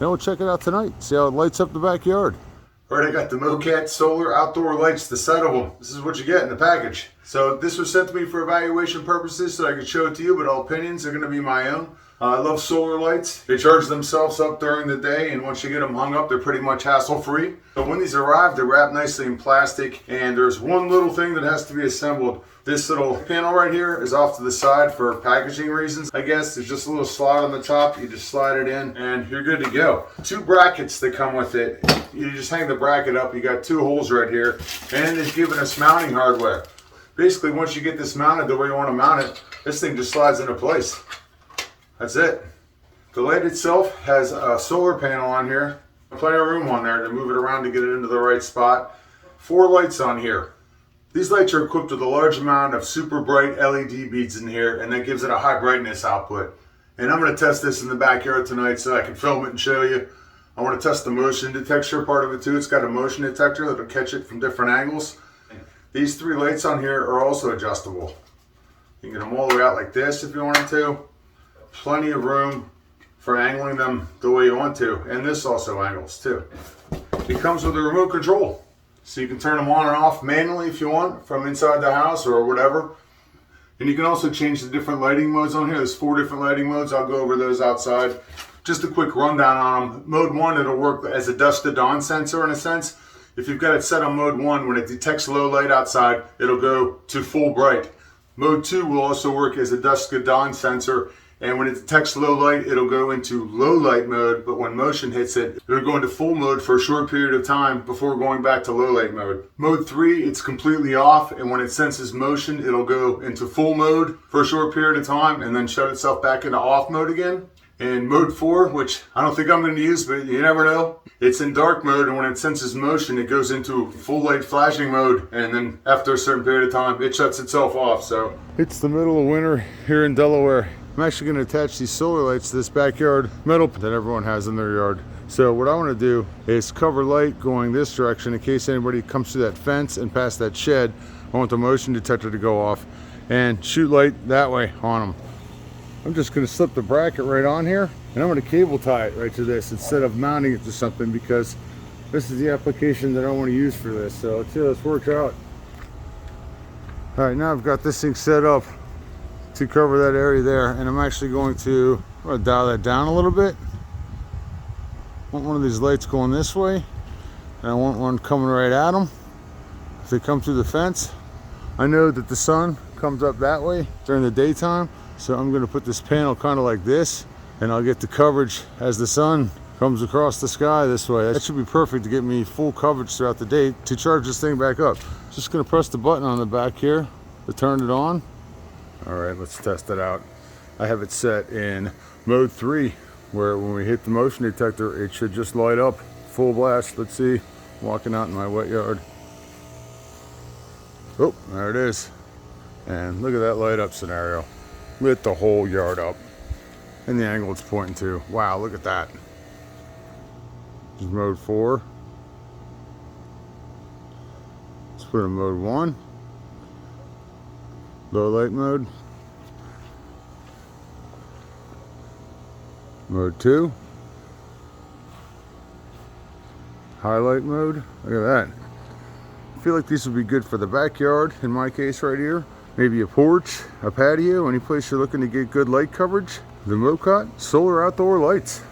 Then we'll check it out tonight, see how it lights up the backyard. Alright, I got the Mokot solar outdoor lights, the set of them. This is what you get in the package. So this was sent to me for evaluation purposes so I could show it to you, but all opinions are going to be my own. I love solar lights. They charge themselves up during the day, and once you get them hung up, they're pretty much hassle-free. So when these arrive, they're wrapped nicely in plastic, and there's one little thing that has to be assembled. This little panel right here is off to the side for packaging reasons, I guess. There's just a little slot on the top. You just slide it in, and you're good to go. 2 brackets that come with it. You just hang the bracket up. You got 2 holes right here, and it's giving us mounting hardware. Basically, once you get this mounted the way you want to mount it, this thing just slides into place. That's it. The light itself has a solar panel on here. Plenty of room on there to move it around to get it into the right spot. 4 lights on here. These lights are equipped with a large amount of super bright LED beads in here, and that gives it a high brightness output. And I'm going to test this in the backyard tonight so I can film it and show you. I want to test the motion detector part of it too. It's got a motion detector that'll catch it from different angles. These 3 lights on here are also adjustable. You can get them all the way out like this if you wanted to. Plenty of room for angling them the way you want to, and this also angles too. It comes with a remote control, so you can turn them on and off manually if you want from inside the house or whatever. And you can also change the different lighting modes on here. There's 4 different lighting modes. I'll go over those outside. Just a quick rundown on them. Mode 1, it'll work as a dusk to dawn sensor in a sense. If you've got it set on mode 1, when it detects low light outside, it'll go to full bright. Mode 2 will also work as a dusk to dawn sensor, and when it detects low light, it'll go into low light mode, but when motion hits it, it'll go into full mode for a short period of time before going back to low light mode. Mode 3, it's completely off, and when it senses motion, it'll go into full mode for a short period of time and then shut itself back into off mode again. And mode 4, which I don't think I'm going to use, but you never know, it's in dark mode, and when it senses motion, it goes into full light flashing mode, and then after a certain period of time, it shuts itself off. So it's the middle of winter here in Delaware. I'm actually going to attach these solar lights to this backyard metal that everyone has in their yard. So what I want to do is cover light going this direction in case anybody comes through that fence and past that shed. I want the motion detector to go off and shoot light that way on them. I'm just going to slip the bracket right on here, and I'm going to cable tie it right to this instead of mounting it to something, because this is the application that I want to use for this. So let's see how this works out. All right, now I've got this thing set up to cover that area there, and I'm actually going to dial that down a little bit. I want one of these lights going this way, and I want one coming right at them. If they come through the fence, I know that the sun comes up that way during the daytime, so I'm going to put this panel kind of like this, and I'll get the coverage as the sun comes across the sky this way. That should be perfect to get me full coverage throughout the day to charge this thing back up. Just going to press the button on the back here to turn it on. All right, let's test it out. I have it set in mode 3, where when we hit the motion detector, it should just light up full blast. Let's see, walking out in my wet yard. Oh, there it is. And look at that light up scenario. Lit the whole yard up. And the angle it's pointing to. Wow, look at that. This is mode 4. Let's put it in mode 1. Low light mode. Mode 2. Highlight mode. Look at that. I feel like these would be good for the backyard, in my case right here. Maybe a porch, a patio, any place you're looking to get good light coverage. The Mokot Solar Outdoor Lights.